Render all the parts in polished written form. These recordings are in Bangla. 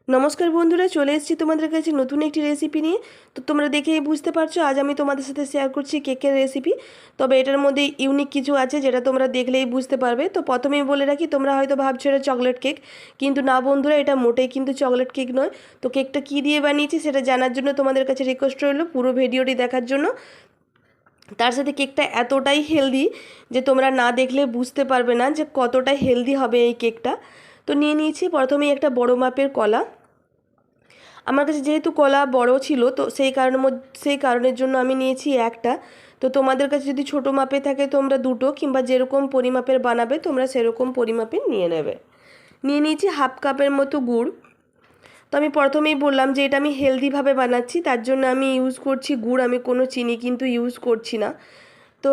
নমস্কার বন্ধুরা, চলে এসেছি তোমাদের কাছে নতুন একটি রেসিপি নিয়ে। তো তোমরা দেখেই বুঝতে পারছো আজ আমি তোমাদের সাথে শেয়ার করছি কেকের রেসিপি। তবে এটার মধ্যে ইউনিক কিছু আছে যেটা তোমরা দেখলেই বুঝতে পারবে। তো প্রথমেই বলে রাখি, তোমরা হয়তো ভাবছো এটা চকলেট কেক, কিন্তু না বন্ধুরা, এটা মোটেই কিন্তু চকলেট কেক নয়। তো কেকটা কী দিয়ে বানিয়েছি সেটা জানার জন্য তোমাদের কাছে রিকোয়েস্ট রইলো পুরো ভিডিওটি দেখার জন্য। তার সাথে কেকটা এতটাই হেলদি যে তোমরা না দেখলে বুঝতে পারবে না যে কতটা হেলদি হবে এই কেকটা। তো নিয়ে নিয়েছি প্রথমেই একটা বড় মাপের কলা। আমার কাছে যেহেতু কলা বড় ছিল, তো সেই কারণের জন্য আমি নিয়েছি একটা। তো তোমাদের কাছে যদি ছোটো মাপে থাকে তোমরা দুটো, কিংবা যেরকম পরিমাপের বানাবে তোমরা সেরকম পরিমাপের নিয়ে নেবে। নিয়ে নিয়েছি হাফ কাপের মতো গুড়। তো আমি প্রথমেই বললাম যে এটা আমি হেলদিভাবে বানাচ্ছি, তার জন্য আমি ইউজ করছি গুড়, আমি কোনো চিনি কিন্তু ইউজ করছি না। তো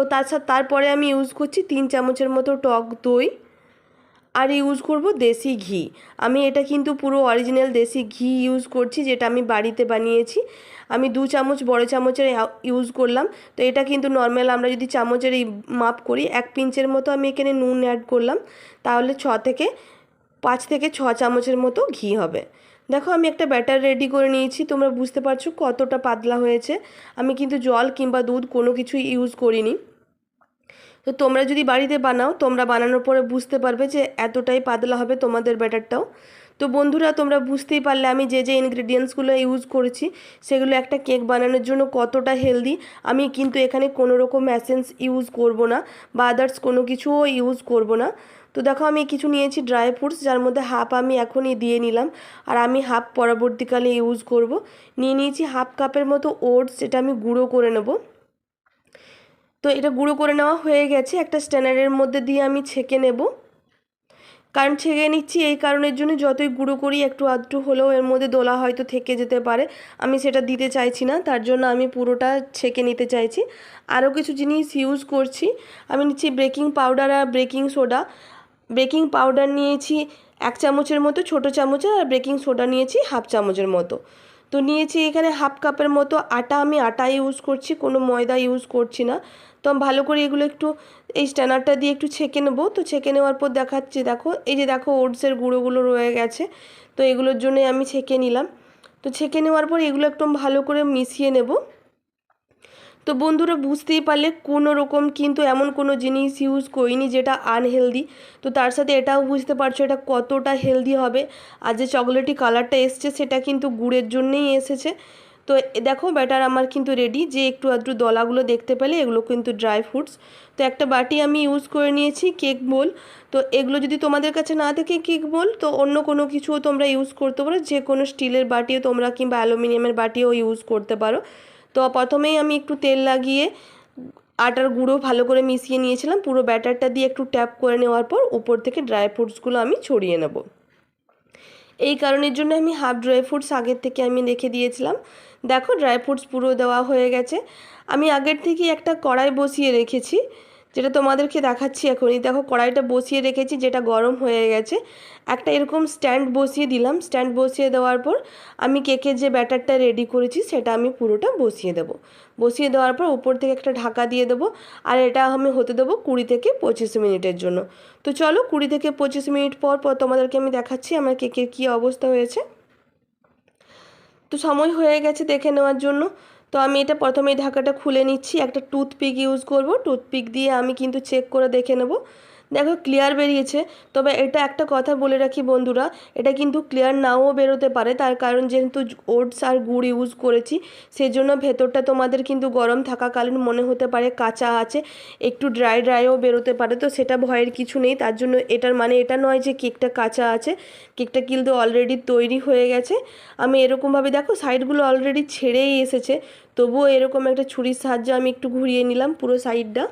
তারপরে আমি ইউজ করছি 3 চামচের মতো টক দই, আর ইউজ করব দেশি ঘি। আমি এটা কিন্তু পুরো অরিজিনাল দেশি ঘি ইউজ করছি, যেটা আমি বাড়িতে বানিয়েছি। আমি 2 চামচ বড় চামচের ইউজ করলাম। তো এটা কিন্তু নর্মাল আমরা যদি চামচের এই মাপ করি, 1 পিঞ্চের মতো আমি এখানে নুন অ্যাড করলাম, তাহলে 5 থেকে 6 চামচের মতো ঘি হবে। দেখো আমি একটা ব্যাটার রেডি করে নিয়েছি, তোমরা বুঝতে পারছো কতটা পাতলা হয়েছে। আমি কিন্তু জল কিংবা দুধ কোনো কিছুই ইউজ করিনি। তো তোমরা যদি বাড়িতে বানাও, তোমরা বানানোর পরে বুঝতে পারবে যে এতটাই পাতলা হবে তোমাদের ব্যাটারটাও। তো বন্ধুরা, তোমরা বুঝতেই পারলে আমি যে যে ইনগ্রেডিয়েন্টসগুলো ইউজ করেছি সেগুলো একটা কেক বানানোর জন্য কতটা হেলদি। আমি কিন্তু এখানে কোনো রকম এসেন্স ইউজ করব না, বা আদার্স কোনো কিছুও ইউজ করব না। তো দেখো আমি কিছু নিয়েছি ড্রাই ফ্রুটস, যার মধ্যে হাফ আমি এখনই দিয়ে নিলাম, আর আমি হাফ পরবর্তীকালে ইউজ করব। নিয়ে নিয়েছি হাফ কাপের মতো ওটস, যেটা আমি গুঁড়ো করে নেব। তো এটা গুঁড়ো করে নেওয়া হয়ে গেছে, একটা স্ট্যানারের মধ্যে দিয়ে আমি ছেঁকে নেব। কারণ ছেঁকে নিচ্ছি এই কারণের জন্য, যতই গুঁড়ো করি একটু আধটু হলেও এর মধ্যে দোলা হয়তো থেকে যেতে পারে, আমি সেটা দিতে চাইছি না, তার জন্য আমি পুরোটা ছেঁকে নিতে চাইছি। আরও কিছু জিনিস ইউজ করছি, আমি নিচ্ছি বেকিং পাউডার আর বেকিং সোডা। বেকিং পাউডার নিয়েছি 1 চামচের মতো ছোটো চামচে, আর বেকিং সোডা নিয়েছি হাফ চামচের মতো। তো নিয়েছি এখানে হাফ কাপের মতো আটা, আমি আটা ইউজ করছি, কোনো ময়দা ইউজ করছি না। তো আমি ভালো করে এগুলো একটু এই স্ট্যানারটা দিয়ে একটু ছেঁকে নেবো। তো ছেঁকে নেওয়ার পর দেখাচ্ছি, দেখো এই যে দেখো ওটসের গুঁড়োগুলো রয়ে গেছে, তো এগুলোর জন্যই আমি ছেঁকে নিলাম। তো ছেঁকে নেওয়ার পর এগুলো একদম ভালো করে মিশিয়ে নেব। তো বন্ধুরা, বুঝতেই পারলে কোনো রকম কিন্তু এমন কোনো জিনিস ইউজ করিনি যেটা আনহেলদি। তো তার সাথে এটাও বুঝতে পারছো এটা কতটা হেলদি হবে। আর যে চকলেটি কালারটা এসছে সেটা কিন্তু গুড়ের জন্যেই এসেছে। তো দেখো ব্যাটার আমার কিন্তু রেডি, যে একটু আধটু দলাগুলো দেখতে পেলে এগুলো কিন্তু ড্রাই ফ্রুটস। তো একটা বাটি আমি ইউজ করে নিয়েছি কেক বোল। তো এগুলো যদি তোমাদের কাছে না থাকে কেক বোল, তো অন্য কোনো কিছুও তোমরা ইউজ করতে পারো, যে কোনো স্টিলের বাটিও তোমরা কিংবা অ্যালুমিনিয়ামের বাটিও ইউজ করতে পারো। তো প্রথমেই আমি একটু তেল লাগিয়ে আটার গুঁড়ো ভালো করে মিশিয়ে নিয়েছিলাম, পুরো ব্যাটারটা দিয়ে একটু ট্যাপ করে নেওয়ার পর উপর থেকে ড্রাই ফ্রুটসগুলো আমি ছড়িয়ে নেব। এই কারণের জন্য আমি হাফ ড্রাই ফ্রুটস আগের থেকে আমি রেখে দিয়েছিলাম। দেখো ড্রাই ফ্রুটস পুরো দেওয়া হয়ে গেছে। আমি আগের থেকেই একটা কড়াই বসিয়ে রেখেছি, যেটা তোমাদেরকে দেখাচ্ছি এখনই। দেখো কড়াইটা বসিয়ে রেখেছি, যেটা গরম হয়ে গেছে। একটা এরকম স্ট্যান্ড বসিয়ে দিলাম, স্ট্যান্ড বসিয়ে দেওয়ার পর আমি কেকের যে ব্যাটারটা রেডি করেছি সেটা আমি পুরোটা বসিয়ে দেবো। বসিয়ে দেওয়ার পর উপর থেকে একটা ঢাকা দিয়ে দেবো, আর এটা আমি হতে দেবো 20 থেকে 25 মিনিটের জন্য। তো চলো 20 থেকে 25 মিনিট পর পর তোমাদেরকে আমি দেখাচ্ছি আমার কেকের কী অবস্থা হয়েছে। তো সময় হয়ে গেছে দেখে নেওয়ার জন্য। তো আমি এটা প্রথমেই ঢাকাটা খুলে নিচ্ছি, একটা টুথপিক ইউজ করব, টুথপিক দিয়ে আমি কিন্তু চেক করে দেখে নেব। দেখো ক্লিয়ার বেরিয়েছে। তবে এটা একটা কথা বলে রাখি বন্ধুরা, এটা কিন্তু ক্লিয়ার নাও বেরোতে পারে, তার কারণ যেহেতু ওটস আর গুড় ইউজ করেছি, সেজন্য ভেতরটা তোমাদের কিন্তু গরম থাকাকালীন মনে হতে পারে কাঁচা আছে, একটু ড্রাইও বেরোতে পারে। তো সেটা ভয়ের কিছু নেই, তার জন্য এটার মানে এটা নয় যে কেকটা কাঁচা আছে, কেকটা কিন্তু অলরেডি তৈরি হয়ে গেছে। আমি এরকমভাবে দেখো সাইডগুলো অলরেডি ছেড়েই এসেছে, তবুও এরকম একটা ছুরির সাহায্যে আমি একটু ঘুরিয়ে নিলাম পুরো সাইডটা।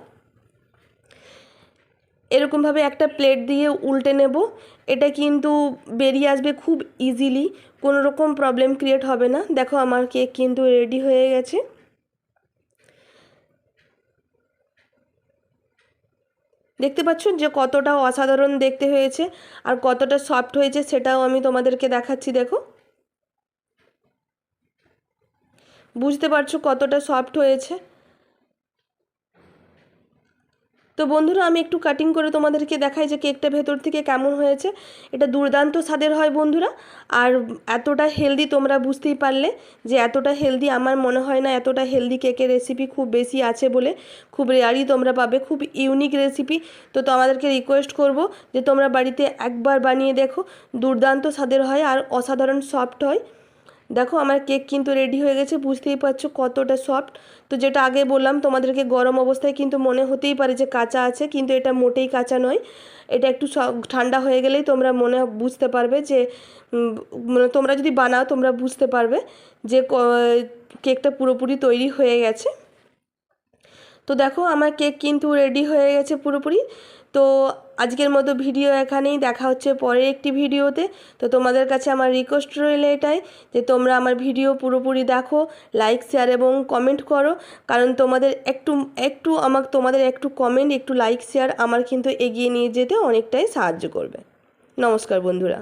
এরকমভাবে একটা প্লেট দিয়ে উল্টে নেব। এটা কিন্তু বেরিয়ে আসবে খুব ইজিলি, কোনো রকম প্রবলেম ক্রিয়েট হবে না। দেখো আমার কেক কিন্তু রেডি হয়ে গেছে। দেখতে পাচ্ছ যে কতটা অসাধারণ দেখতে হয়েছে, আর কতটা সফট হয়েছে সেটাও আমি তোমাদেরকে দেখাচ্ছি। দেখো বুঝতে পারছো কতটা সফট হয়েছে। তো বন্ধুরা আমি একটু কাটিং করে তোমাদেরকে দেখাই যে কেকটা ভেতর থেকে কেমন হয়েছে। এটা দুর্দান্ত স্বাদের হয় বন্ধুরা, আর এতটা হেলদি তোমরা বুঝতেই পারলে যে এতটা হেলদি আমার মনে হয় না এতটা হেলদি কেকের রেসিপি খুব বেশি আছে বলে, খুব রেয়ারই তোমরা পাবে, খুব ইউনিক রেসিপি। তো তোমাদেরকে রিকোয়েস্ট করব যে তোমরা বাড়িতে একবার বানিয়ে দেখো, দুর্দান্ত স্বাদের হয় আর অসাধারণ সফট হয়। দেখো আমার কেক কিন্তু রেডি হয়ে গেছে, বুঝতেই পারছো কতটা সফট। তো যেটা আগে বললাম তোমাদেরকে, গরম অবস্থায় কিন্তু মনে হতেই পারে যে কাঁচা আছে, কিন্তু এটা মোটেই কাঁচা নয়। এটা একটু ঠান্ডা হয়ে গেলেই তোমরা বুঝতে পারবে যে তোমরা যদি বানাও তোমরা বুঝতে পারবে যে কেকটা পুরোপুরি তৈরি হয়ে গেছে। তো দেখো আমার কেক কিন্তু রেডি হয়ে গেছে পুরোপুরি। তো আজকের মতো ভিডিও এখানেই, দেখা হচ্ছে পরের একটি ভিডিওতে। তো তোমাদের কাছে আমার রিকোয়েস্ট রইল এটাই যে তোমরা আমার ভিডিও পুরোপুরি দেখো, লাইক শেয়ার এবং কমেন্ট করো, কারণ তোমাদের তোমাদের একটু কমেন্ট একটু লাইক শেয়ার আমার কিন্তু এগিয়ে নিয়ে যেতে অনেকটাই সাহায্য করবে। নমস্কার বন্ধুরা।